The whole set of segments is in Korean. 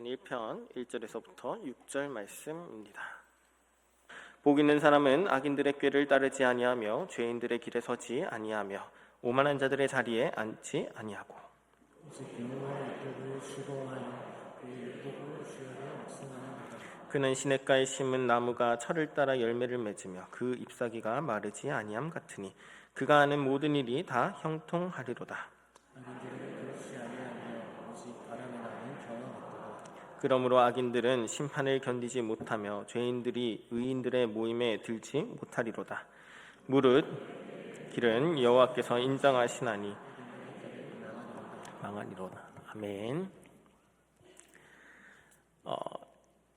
시편 1편 1절에서부터 6절 말씀입니다. 복 있는 사람은 악인들의 꾀를 따르지 아니하며 죄인들의 길에 서지 아니하며 오만한 자들의 자리에 앉지 아니하고 그는 시냇가에 심은 나무가 철을 따라 열매를 맺으며 그 잎사귀가 마르지 아니함 같으니 그가 하는 모든 일이 다 형통하리로다. 그러므로 악인들은 심판을 견디지 못하며 죄인들이 의인들의 모임에 들지 못하리로다. 무릇 길은 여호와께서 인정하시나니 망하리로다. 아멘.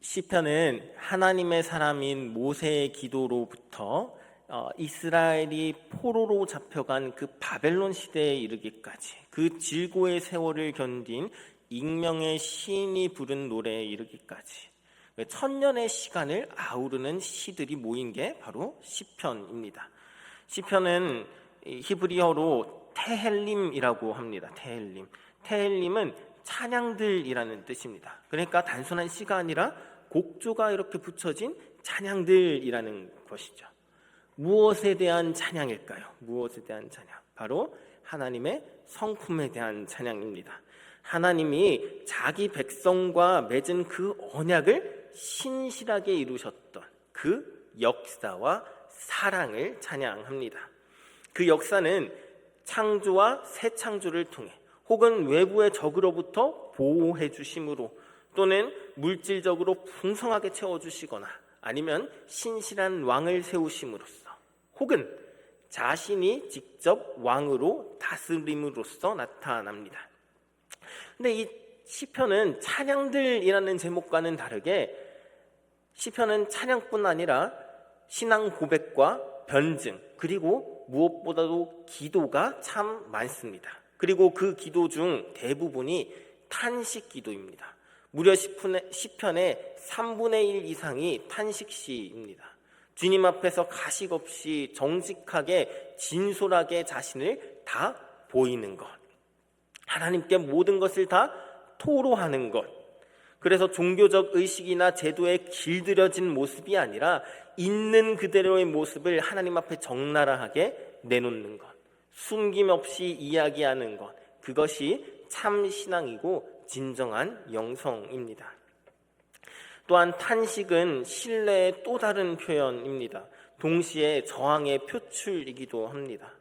시편은 하나님의 사람인 모세의 기도로부터 이스라엘이 포로로 잡혀간 그 바벨론 시대에 이르기까지 그 질고의 세월을 견딘 익명의 시인이 부른 노래에 이르기까지 천년의 시간을 아우르는 시들이 모인 게 바로 시편입니다. 시편은 히브리어로 테헬림이라고 합니다. 테헬림. 테헬림은 찬양들이라는 뜻입니다. 그러니까 단순한 시가 아니라 곡조가 이렇게 붙여진 찬양들이라는 것이죠. 무엇에 대한 찬양일까요? 무엇에 대한 찬양? 바로 하나님의 성품에 대한 찬양입니다. 하나님이 자기 백성과 맺은 그 언약을 신실하게 이루셨던 그 역사와 사랑을 찬양합니다. 그 역사는 창조와 새 창조를 통해 혹은 외부의 적으로부터 보호해 주심으로 또는 물질적으로 풍성하게 채워주시거나 아니면 신실한 왕을 세우심으로써 혹은 자신이 직접 왕으로 다스림으로써 나타납니다. 근데 이 시편은 찬양들이라는 제목과는 다르게 시편은 찬양뿐 아니라 신앙 고백과 변증 그리고 무엇보다도 기도가 참 많습니다. 그리고 그 기도 중 대부분이 탄식 기도입니다. 무려 시편의 3분의 1 이상이 탄식시입니다. 주님 앞에서 가식 없이 정직하게 진솔하게 자신을 다 보이는 것, 하나님께 모든 것을 다 토로하는 것. 그래서 종교적 의식이나 제도에 길들여진 모습이 아니라 있는 그대로의 모습을 하나님 앞에 적나라하게 내놓는 것, 숨김없이 이야기하는 것, 그것이 참 신앙이고 진정한 영성입니다. 또한 탄식은 신뢰의 또 다른 표현입니다. 동시에 저항의 표출이기도 합니다.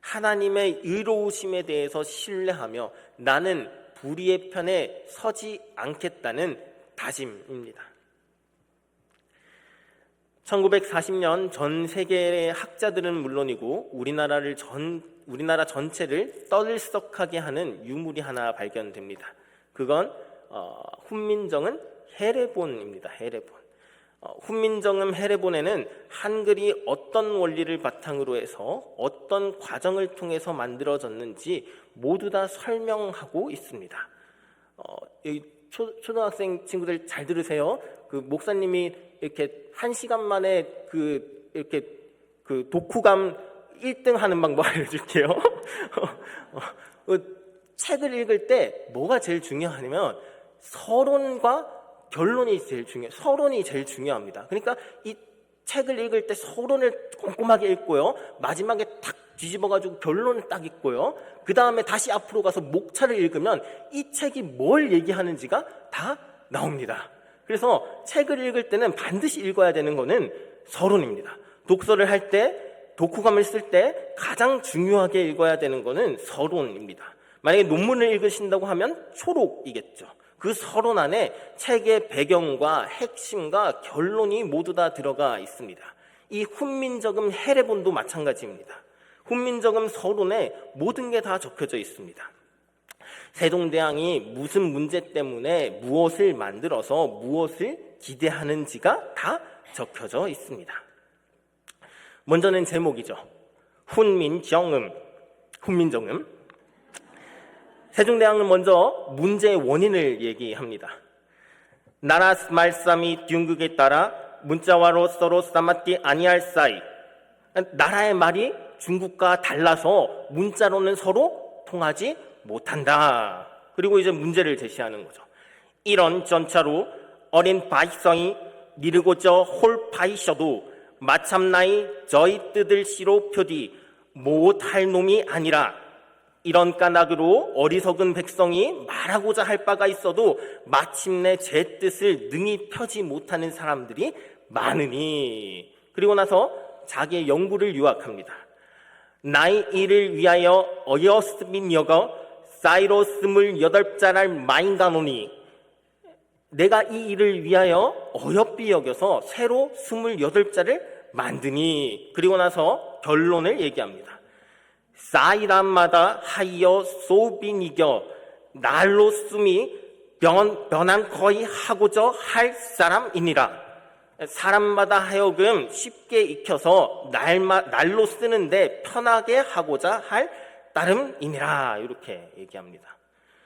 하나님의 의로우심에 대해서 신뢰하며 나는 불의의 편에 서지 않겠다는 다짐입니다. 1940년 전 세계의 학자들은 물론이고 우리나라 전체를 떠들썩하게 하는 유물이 하나 발견됩니다. 그건 훈민정음 해례본입니다. 해례본. 훈민정음 해례본에는 한글이 어떤 원리를 바탕으로 해서 어떤 과정을 통해서 만들어졌는지 모두 다 설명하고 있습니다. 초등학생 친구들 잘 들으세요. 그 목사님이 이렇게 1시간 만에 이렇게 독후감 1등 하는 방법 알려줄게요. 책을 읽을 때 뭐가 제일 중요하냐면 서론과 결론이 서론이 제일 중요합니다. 그러니까 이 책을 읽을 때 서론을 꼼꼼하게 읽고요. 마지막에 탁 뒤집어가지고 결론을 딱 읽고요. 그 다음에 다시 앞으로 가서 목차를 읽으면 이 책이 뭘 얘기하는지가 다 나옵니다. 그래서 책을 읽을 때는 반드시 읽어야 되는 거는 서론입니다. 독서를 할 때, 독후감을 쓸 때 가장 중요하게 읽어야 되는 거는 서론입니다. 만약에 논문을 읽으신다고 하면 초록이겠죠. 그 서론 안에 책의 배경과 핵심과 결론이 모두 다 들어가 있습니다. 이 훈민정음 해례본도 마찬가지입니다. 훈민정음 서론에 모든 게 다 적혀져 있습니다. 세종대왕이 무슨 문제 때문에 무엇을 만들어서 무엇을 기대하는지가 다 적혀져 있습니다. 먼저는 제목이죠. 훈민정음. 세종대왕은 먼저 문제의 원인을 얘기합니다. 나라 말씀이 중국에 따라 문자와로 서로 싸맞지 아니할 사이. 나라의 말이 중국과 달라서 문자로는 서로 통하지 못한다. 그리고 이제 문제를 제시하는 거죠. 이런 전차로 어린 백성이 미루고자 홀파이셔도 마참나이 저희 뜻을 시로 표디 못할 놈이 아니라. 이런 까닭으로 어리석은 백성이 말하고자 할 바가 있어도 마침내 제 뜻을 능히 펴지 못하는 사람들이 많으니. 그리고 나서 자기의 연구를 요약합니다. 나의 일을 위하여 어여스민 여거 사이로 28자랄 마인가노니. 내가 이 일을 위하여 어여삐 여겨서 새로 28자를 만드니. 그리고 나서 결론을 얘기합니다. 사이람마다 하여 소빈이겨 날로 숨이 변한 거의 하고자 할 사람이니라. 사람마다 하여금 쉽게 익혀서 날로 쓰는데 편하게 하고자 할 따름이니라. 이렇게 얘기합니다.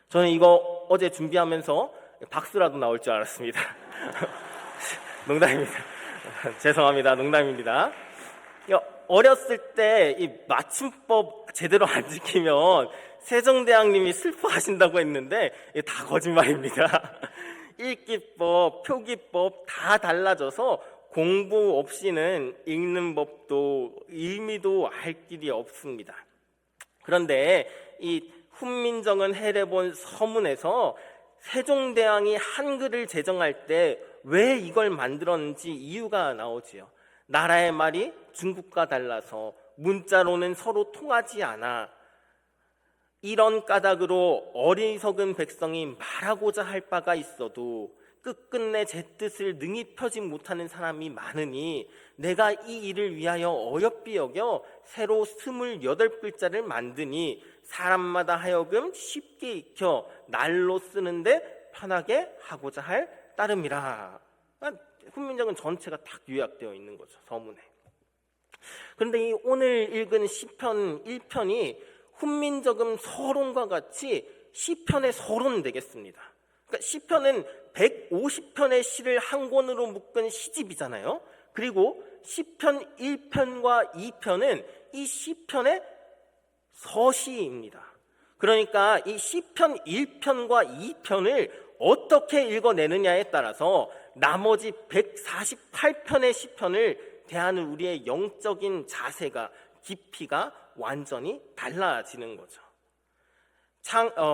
저는 이거 어제 준비하면서 박수라도 나올 줄 알았습니다. 농담입니다. 죄송합니다. 농담입니다. 어렸을 때 이 맞춤법 제대로 안 지키면 세종대왕님이 슬퍼하신다고 했는데 다 거짓말입니다. 읽기법, 표기법 다 달라져서 공부 없이는 읽는 법도 의미도 알 길이 없습니다. 그런데 이 훈민정음 해례본 서문에서 세종대왕이 한글을 제정할 때 왜 이걸 만들었는지 이유가 나오지요. 나라의 말이 중국과 달라서 문자로는 서로 통하지 않아. 이런 까닭으로 어리석은 백성이 말하고자 할 바가 있어도 끝끝내 제 뜻을 능히 펴지 못하는 사람이 많으니 내가 이 일을 위하여 어여삐 여겨 새로 28글자를 만드니 사람마다 하여금 쉽게 익혀 날로 쓰는데 편하게 하고자 할 따름이라. 훈민정음 전체가 딱 요약되어 있는 거죠, 서문에. 그런데 이 오늘 읽은 시편 1편이 훈민정음 서론과 같이 시편의 서론 되겠습니다. 그러니까 시편은 150편의 시를 한 권으로 묶은 시집이잖아요. 그리고 시편 1편과 2편은 이 시편의 서시입니다. 그러니까 이 시편 1편과 2편을 어떻게 읽어내느냐에 따라서 나머지 148편의 시편을 대하는 우리의 영적인 자세가, 깊이가 완전히 달라지는 거죠.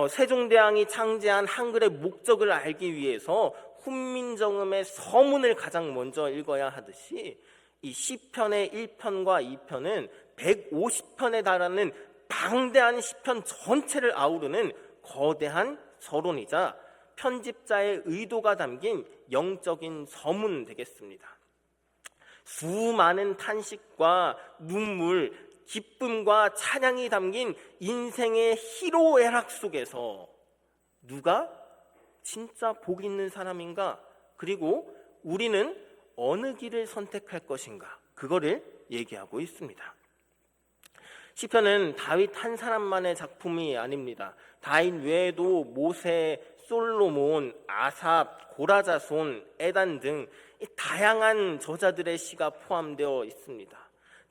세종대왕이 창제한 한글의 목적을 알기 위해서 훈민정음의 서문을 가장 먼저 읽어야 하듯이 이 시편의 1편과 2편은 150편에 달하는 방대한 시편 전체를 아우르는 거대한 서론이자 편집자의 의도가 담긴 영적인 서문 되겠습니다. 수많은 탄식과 눈물, 기쁨과 찬양이 담긴 인생의 희로애락 속에서 누가 진짜 복 있는 사람인가? 그리고 우리는 어느 길을 선택할 것인가? 그거를 얘기하고 있습니다. 시편은 다윗 한 사람만의 작품이 아닙니다. 다윗 외에도 모세, 솔로몬, 아삽, 고라자손, 에단 등 다양한 저자들의 시가 포함되어 있습니다.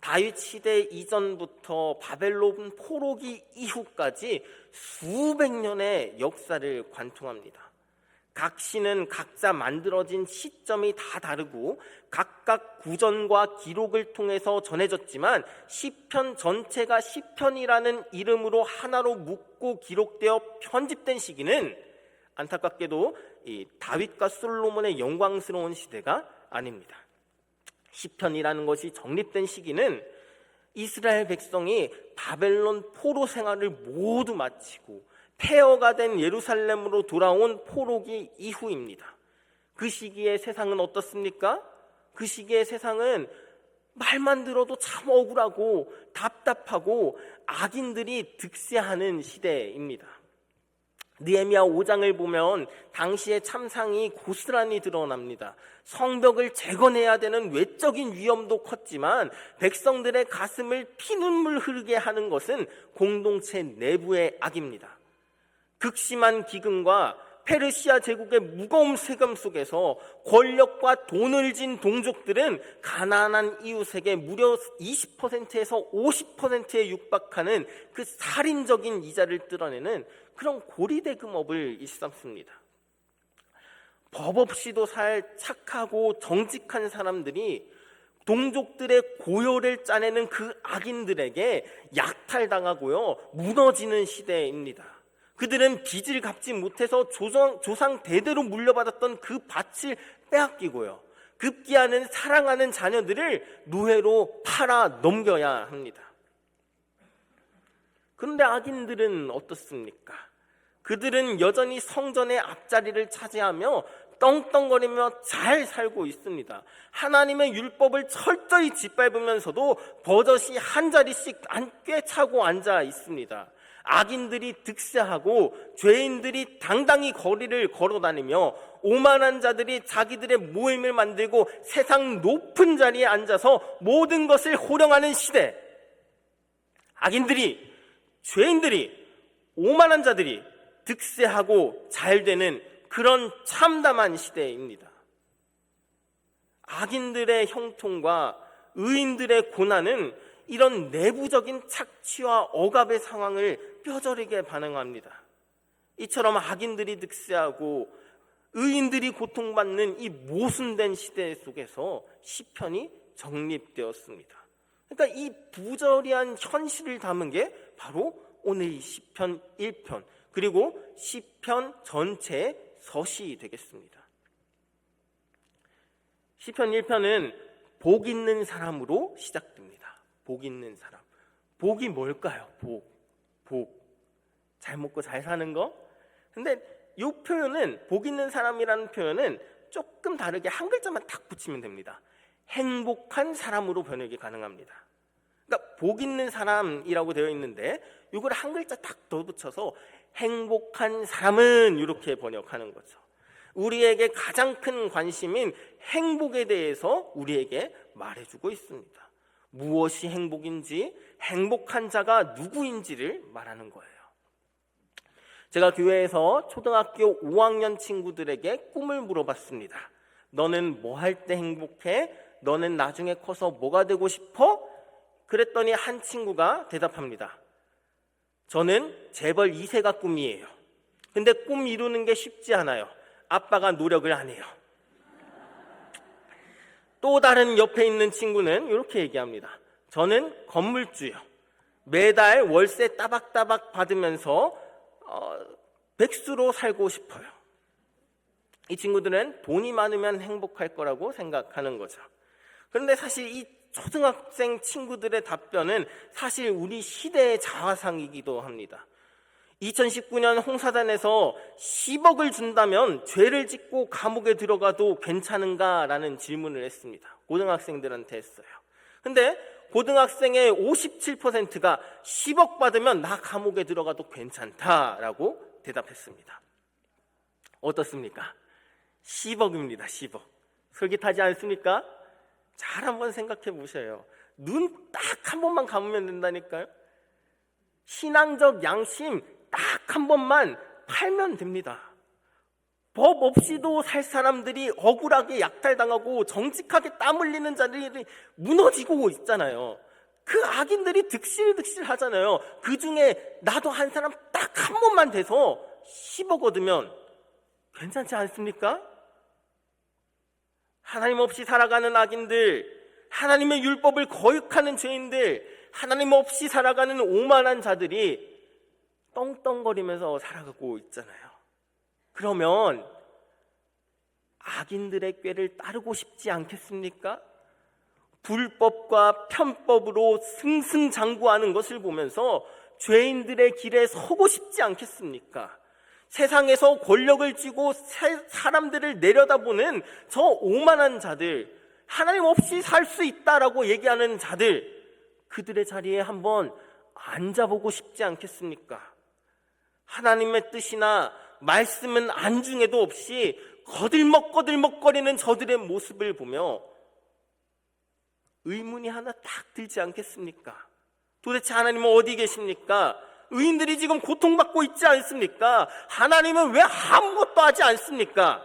다윗 시대 이전부터 바벨론 포로기 이후까지 수백 년의 역사를 관통합니다. 각 시는 각자 만들어진 시점이 다 다르고 각각 구전과 기록을 통해서 전해졌지만 시편 전체가 시편이라는 이름으로 하나로 묶고 기록되어 편집된 시기는 안타깝게도 이 다윗과 솔로몬의 영광스러운 시대가 아닙니다. 시편이라는 것이 정립된 시기는 이스라엘 백성이 바벨론 포로 생활을 모두 마치고 폐허가 된 예루살렘으로 돌아온 포로기 이후입니다. 그 시기의 세상은 어떻습니까? 그 시기의 세상은 말만 들어도 참 억울하고 답답하고 악인들이 득세하는 시대입니다. 느헤미야 5장을 보면 당시의 참상이 고스란히 드러납니다. 성벽을 재건해야 되는 외적인 위험도 컸지만 백성들의 가슴을 피눈물 흐르게 하는 것은 공동체 내부의 악입니다. 극심한 기근과 페르시아 제국의 무거운 세금 속에서 권력과 돈을 진 동족들은 가난한 이웃에게 무려 20%에서 50%에 육박하는 그 살인적인 이자를 뜯어내는 그런 고리대금업을 일삼습니다. 법 없이도 살 착하고 정직한 사람들이 동족들의 고혈을 짜내는 그 악인들에게 약탈당하고요, 무너지는 시대입니다. 그들은 빚을 갚지 못해서 조상 대대로 물려받았던 그 밭을 빼앗기고요, 급기야는 사랑하는 자녀들을 노예로 팔아 넘겨야 합니다. 그런데 악인들은 어떻습니까? 그들은 여전히 성전의 앞자리를 차지하며 떵떵거리며 잘 살고 있습니다. 하나님의 율법을 철저히 짓밟으면서도 버젓이 한 자리씩 꿰차고 앉아 있습니다. 악인들이 득세하고 죄인들이 당당히 거리를 걸어다니며 오만한 자들이 자기들의 모임을 만들고 세상 높은 자리에 앉아서 모든 것을 호령하는 시대, 악인들이, 죄인들이, 오만한 자들이 득세하고 잘되는 그런 참담한 시대입니다. 악인들의 형통과 의인들의 고난은 이런 내부적인 착취와 억압의 상황을 뼈저리게 반응합니다. 이처럼 악인들이 득세하고 의인들이 고통받는 이 모순된 시대 속에서 시편이 정립되었습니다. 그러니까 이 부조리한 현실을 담은 게 바로 오늘 이 시편 1편 그리고 시편 전체의 서시 되겠습니다. 시편 1편은 복 있는 사람으로 시작됩니다. 복 있는 사람. 복이 뭘까요? 복. 잘 먹고 잘 사는 거? 근데 이 표현은, 복 있는 사람이라는 표현은 조금 다르게 한 글자만 딱 붙이면 됩니다. 행복한 사람으로 번역이 가능합니다. 그러니까 복 있는 사람이라고 되어 있는데 이걸 한 글자 딱 더 붙여서 행복한 사람은 이렇게 번역하는 거죠. 우리에게 가장 큰 관심인 행복에 대해서 우리에게 말해주고 있습니다. 무엇이 행복인지, 행복한 자가 누구인지를 말하는 거예요. 제가 교회에서 초등학교 5학년 친구들에게 꿈을 물어봤습니다. 너는 뭐 할 때 행복해? 너는 나중에 커서 뭐가 되고 싶어? 그랬더니 한 친구가 대답합니다. 저는 재벌 2세가 꿈이에요. 근데 꿈 이루는 게 쉽지 않아요. 아빠가 노력을 안 해요. 또 다른 옆에 있는 친구는 이렇게 얘기합니다. 저는 건물주요. 매달 월세 따박따박 받으면서 백수로 살고 싶어요. 이 친구들은 돈이 많으면 행복할 거라고 생각하는 거죠. 그런데 사실 이 초등학생 친구들의 답변은 사실 우리 시대의 자화상이기도 합니다. 2019년 홍사단에서 10억을 준다면 죄를 짓고 감옥에 들어가도 괜찮은가라는 질문을 했습니다. 고등학생들한테 했어요. 근데 고등학생의 57%가 10억 받으면 나 감옥에 들어가도 괜찮다라고 대답했습니다. 어떻습니까? 10억입니다. 10억. 솔깃하지 않습니까? 잘 한번 생각해 보세요. 눈 딱 한 번만 감으면 된다니까요. 신앙적 양심 딱 한 번만 팔면 됩니다. 법 없이도 살 사람들이 억울하게 약탈당하고 정직하게 땀 흘리는 자들이 무너지고 있잖아요. 그 악인들이 득실득실 하잖아요. 그 중에 나도 한 사람 딱 한 번만 돼서 10억 얻으면 괜찮지 않습니까? 하나님 없이 살아가는 악인들, 하나님의 율법을 거역하는 죄인들, 하나님 없이 살아가는 오만한 자들이 떵떵거리면서 살아가고 있잖아요. 그러면 악인들의 꾀를 따르고 싶지 않겠습니까? 불법과 편법으로 승승장구하는 것을 보면서 죄인들의 길에 서고 싶지 않겠습니까? 세상에서 권력을 쥐고 사람들을 내려다보는 저 오만한 자들, 하나님 없이 살 수 있다라고 얘기하는 자들, 그들의 자리에 한번 앉아보고 싶지 않겠습니까? 하나님의 뜻이나 말씀은 안중에도 없이 거들먹거리는 저들의 모습을 보며 의문이 하나 딱 들지 않겠습니까? 도대체 하나님은 어디 계십니까? 의인들이 지금 고통받고 있지 않습니까? 하나님은 왜 아무것도 하지 않습니까?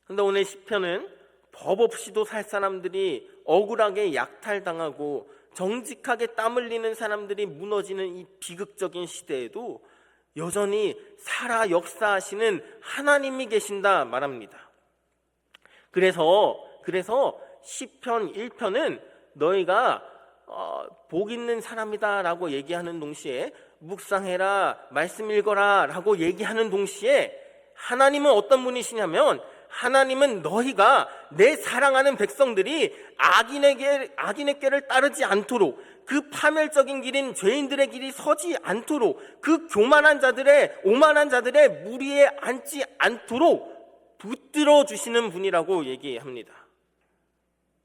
그런데 오늘 시편은 법 없이도 살 사람들이 억울하게 약탈당하고 정직하게 땀 흘리는 사람들이 무너지는 이 비극적인 시대에도 여전히 살아 역사하시는 하나님이 계신다 말합니다. 그래서 시편 1편은 너희가 복 있는 사람이다 라고 얘기하는 동시에 묵상해라, 말씀 읽어라 라고 얘기하는 동시에 하나님은 어떤 분이시냐면, 하나님은 너희가 내 사랑하는 백성들이 악인의 꾀를 따르지 않도록, 그 파멸적인 길인 죄인들의 길이 서지 않도록, 그 오만한 자들의 무리에 앉지 않도록 붙들어 주시는 분이라고 얘기합니다.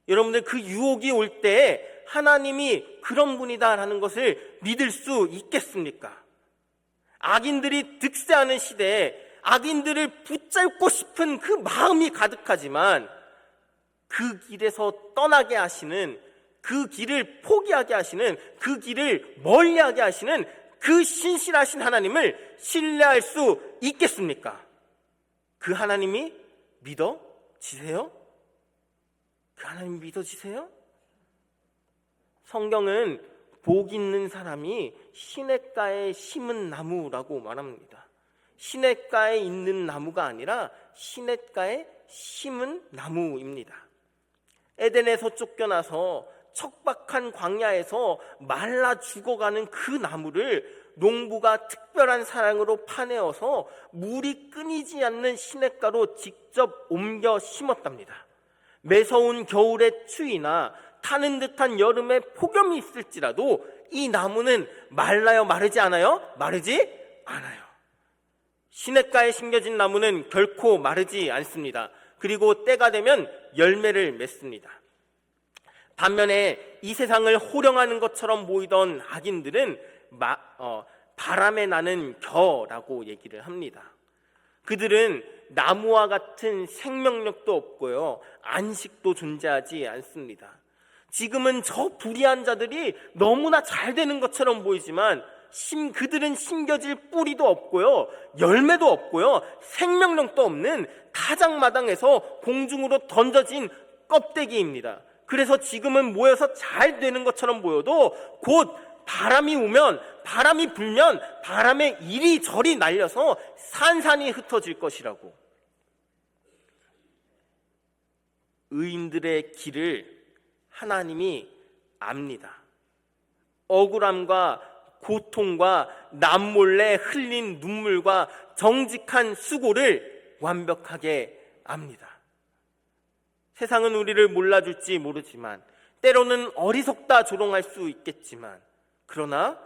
여러분들, 그 유혹이 올 때 하나님이 그런 분이다라는 것을 믿을 수 있겠습니까? 악인들이 득세하는 시대에 악인들을 붙잡고 싶은 그 마음이 가득하지만 그 길에서 떠나게 하시는, 그 길을 포기하게 하시는, 그 길을 멀리하게 하시는 그 신실하신 하나님을 신뢰할 수 있겠습니까? 그 하나님이 믿어지세요? 그 하나님 믿어지세요? 성경은 복 있는 사람이 시냇가에 심은 나무라고 말합니다. 시냇가에 있는 나무가 아니라 시냇가에 심은 나무입니다. 에덴에서 쫓겨나서 척박한 광야에서 말라 죽어가는 그 나무를 농부가 특별한 사랑으로 파내어서 물이 끊이지 않는 시냇가로 직접 옮겨 심었답니다. 매서운 겨울의 추위나 타는 듯한 여름의 폭염이 있을지라도 이 나무는 말라요? 마르지 않아요? 마르지 않아요. 시냇가에 심겨진 나무는 결코 마르지 않습니다. 그리고 때가 되면 열매를 맺습니다. 반면에 이 세상을 호령하는 것처럼 보이던 악인들은 바람에 나는 겨라고 얘기를 합니다. 그들은 나무와 같은 생명력도 없고요, 안식도 존재하지 않습니다. 지금은 저 불의한 자들이 너무나 잘 되는 것처럼 보이지만 그들은 심겨질 뿌리도 없고요, 열매도 없고요, 생명력도 없는 타작마당에서 공중으로 던져진 껍데기입니다. 그래서 지금은 모여서 잘 되는 것처럼 보여도 곧 바람이 불면 바람에 이리저리 날려서 산산이 흩어질 것이라고. 의인들의 길을 하나님이 압니다. 억울함과 고통과 남몰래 흘린 눈물과 정직한 수고를 완벽하게 압니다. 세상은 우리를 몰라줄지 모르지만, 때로는 어리석다 조롱할 수 있겠지만, 그러나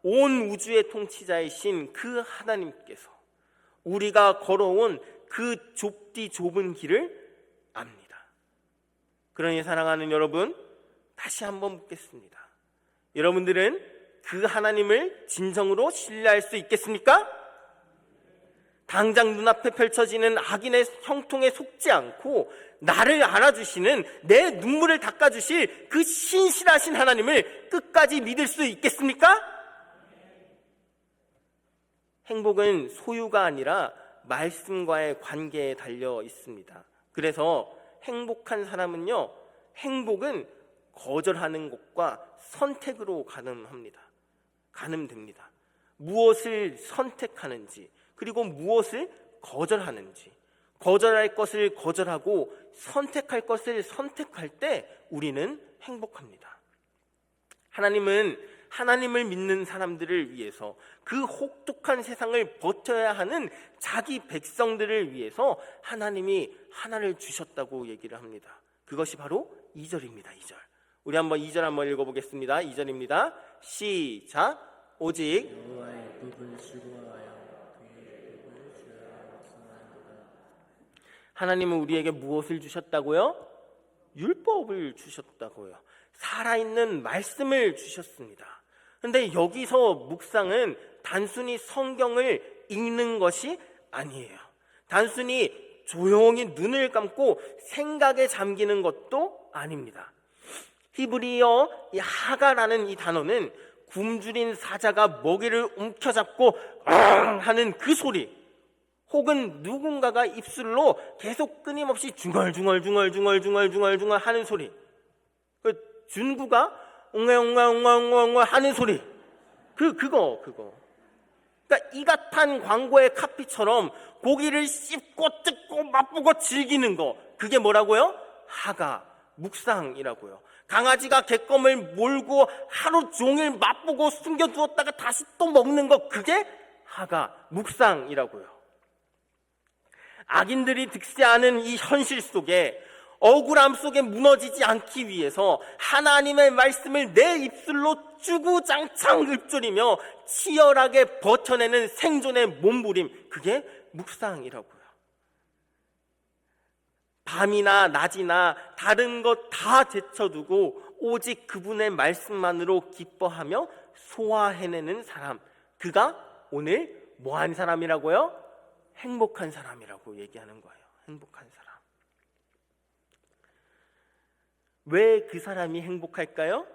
온 우주의 통치자이신 그 하나님께서 우리가 걸어온 그 좁디 좁은 길을 압니다. 그러니 사랑하는 여러분, 다시 한번 묻겠습니다. 여러분들은 그 하나님을 진정으로 신뢰할 수 있겠습니까? 당장 눈앞에 펼쳐지는 악인의 형통에 속지 않고 나를 알아주시는, 내 눈물을 닦아주실 그 신실하신 하나님을 끝까지 믿을 수 있겠습니까? 행복은 소유가 아니라 말씀과의 관계에 달려 있습니다. 그래서 행복한 사람은요, 행복은 거절하는 것과 선택으로 가늠됩니다. 무엇을 선택하는지, 그리고 무엇을 거절하는지, 거절할 것을 거절하고 선택할 것을 선택할 때 우리는 행복합니다. 하나님은 하나님을 믿는 사람들을 위해서, 그 혹독한 세상을 버텨야 하는 자기 백성들을 위해서 하나님이 하나를 주셨다고 얘기를 합니다. 그것이 바로 2절입니다. 2절. 우리 한번 2절 한번 읽어보겠습니다. 2절입니다. 시작. 오직 여호와의 법을 즐거워하여 그의 법을 주야하였으나이다. 하나님은 우리에게 무엇을 주셨다고요? 율법을 주셨다고요. 살아있는 말씀을 주셨습니다. 그런데 여기서 묵상은 단순히 성경을 읽는 것이 아니에요. 단순히 조용히 눈을 감고 생각에 잠기는 것도 아닙니다. 히브리어 이 하가라는 이 단어는 굶주린 사자가 먹이를 움켜잡고 하는 그 소리, 혹은 누군가가 입술로 계속 끊임없이 중얼중얼 하는 소리, 준구가 웅얼웅얼 하는 소리, 그거 그러니까 이 같은 광고의 카피처럼 고기를 씹고 뜯고 맛보고 즐기는 거, 그게 뭐라고요? 하가, 묵상이라고요. 강아지가 객검을 몰고 하루 종일 맛보고 숨겨두었다가 다시 또 먹는 거, 그게 하가, 묵상이라고요. 악인들이 득세하는 이 현실 속에, 억울함 속에 무너지지 않기 위해서 하나님의 말씀을 내 입술로 주구장창 읊조리며 치열하게 버텨내는 생존의 몸부림, 그게 묵상이라고요. 밤이나 낮이나 다른 것 다 제쳐두고 오직 그분의 말씀만으로 기뻐하며 소화해내는 사람, 그가 오늘 뭐한 사람이라고요? 행복한 사람이라고 얘기하는 거예요. 행복한 사람. 왜 그 사람이 행복할까요?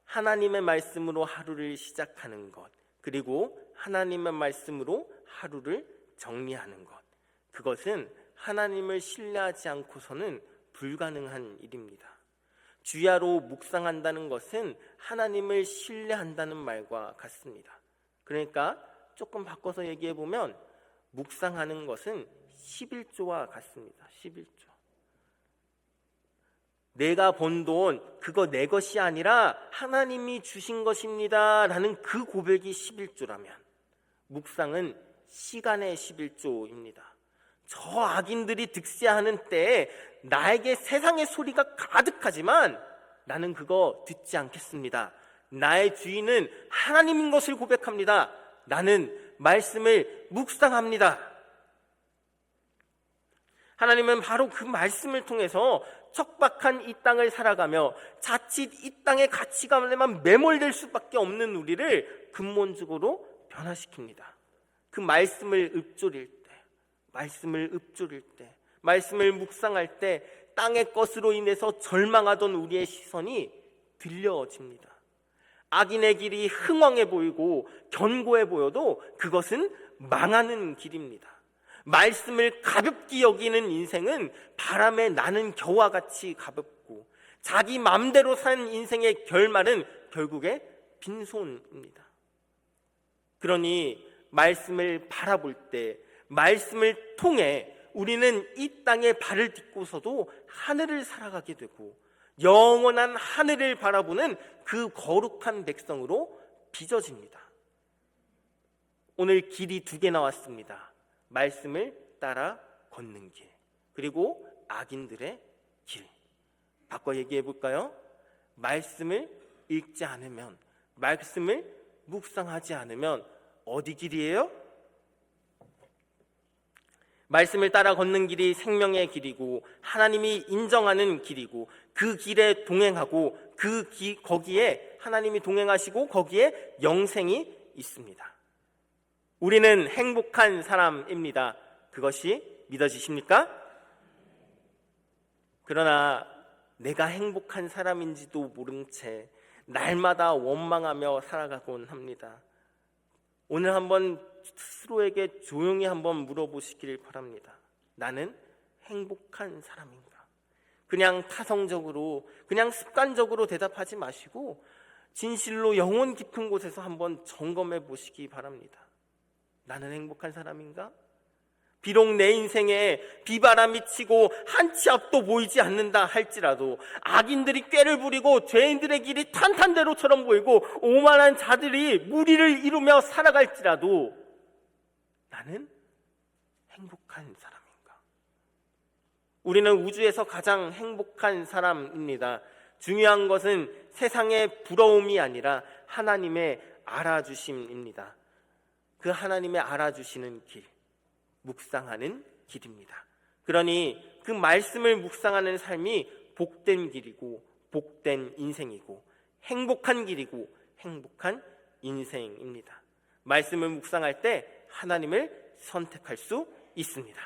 하나님의 말씀으로 하루를 시작하는 것, 그리고 하나님의 말씀으로 하루를 정리하는 것, 그것은 하나님을 신뢰하지 않고서는 불가능한 일입니다. 주야로 묵상한다는 것은 하나님을 신뢰한다는 말과 같습니다. 그러니까 조금 바꿔서 얘기해 보면 묵상하는 것은 11조와 같습니다. 11조. 내가 번 돈 그거 내 것이 아니라 하나님이 주신 것입니다 라는 그 고백이 11조라면 묵상은 시간의 11조입니다. 저 악인들이 득세하는 때에 나에게 세상의 소리가 가득하지만 나는 그거 듣지 않겠습니다. 나의 주인은 하나님인 것을 고백합니다. 나는 말씀을 묵상합니다. 하나님은 바로 그 말씀을 통해서 척박한 이 땅을 살아가며 자칫 이 땅의 가치관에만 매몰될 수밖에 없는 우리를 근본적으로 변화시킵니다. 그 말씀을 읊조릴 때, 말씀을 묵상할 때 땅의 것으로 인해서 절망하던 우리의 시선이 들려집니다. 악인의 길이 흥왕해 보이고 견고해 보여도 그것은 망하는 길입니다. 말씀을 가볍게 여기는 인생은 바람에 나는 겨와 같이 가볍고 자기 마음대로 사는 인생의 결말은 결국에 빈손입니다. 그러니 말씀을 바라볼 때, 말씀을 통해 우리는 이 땅에 발을 딛고서도 하늘을 살아가게 되고 영원한 하늘을 바라보는 그 거룩한 백성으로 빚어집니다. 오늘 길이 2개 나왔습니다. 말씀을 따라 걷는 길, 그리고 악인들의 길. 바꿔 얘기해 볼까요? 말씀을 읽지 않으면, 말씀을 묵상하지 않으면 어디 길이에요? 말씀을 따라 걷는 길이 생명의 길이고 하나님이 인정하는 길이고 그 길에 동행하고 거기에 하나님이 동행하시고 거기에 영생이 있습니다. 우리는 행복한 사람입니다. 그것이 믿어지십니까? 그러나 내가 행복한 사람인지도 모른 채 날마다 원망하며 살아가곤 합니다. 오늘 한번 스스로에게 조용히 한번 물어보시길 바랍니다. 나는 행복한 사람인가? 그냥 타성적으로, 그냥 습관적으로 대답하지 마시고 진실로 영혼 깊은 곳에서 한번 점검해 보시기 바랍니다. 나는 행복한 사람인가? 비록 내 인생에 비바람이 치고 한 치 앞도 보이지 않는다 할지라도, 악인들이 꾀를 부리고 죄인들의 길이 탄탄대로처럼 보이고 오만한 자들이 무리를 이루며 살아갈지라도 나는 행복한 사람인가? 우리는 우주에서 가장 행복한 사람입니다. 중요한 것은 세상의 부러움이 아니라 하나님의 알아주심입니다. 그 하나님의 알아주시는 길, 묵상하는 길입니다. 그러니 그 말씀을 묵상하는 삶이 복된 길이고 복된 인생이고 행복한 길이고 행복한 인생입니다. 말씀을 묵상할 때 하나님을 선택할 수 있습니다.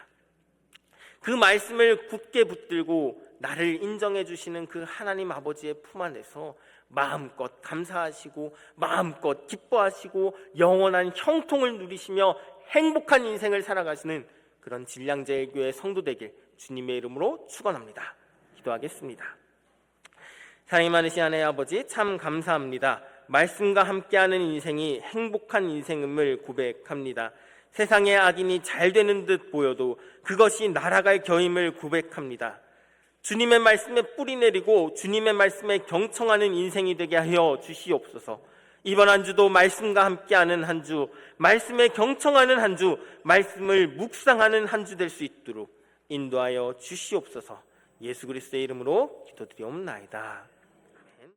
그 말씀을 굳게 붙들고 나를 인정해 주시는 그 하나님 아버지의 품 안에서 마음껏 감사하시고 마음껏 기뻐하시고 영원한 형통을 누리시며 행복한 인생을 살아가시는 그런 진량제일교회 성도 되길 주님의 이름으로 축원합니다. 기도하겠습니다. 사랑이 많으신 하나님 아버지, 참 감사합니다. 말씀과 함께하는 인생이 행복한 인생임을 고백합니다. 세상의 악인이 잘 되는 듯 보여도 그것이 날아갈 겨임을 고백합니다. 주님의 말씀에 뿌리 내리고 주님의 말씀에 경청하는 인생이 되게 하여 주시옵소서. 이번 한 주도 말씀과 함께하는 한 주, 말씀에 경청하는 한 주, 말씀을 묵상하는 한 주 될 수 있도록 인도하여 주시옵소서. 예수 그리스도의 이름으로 기도드리옵나이다.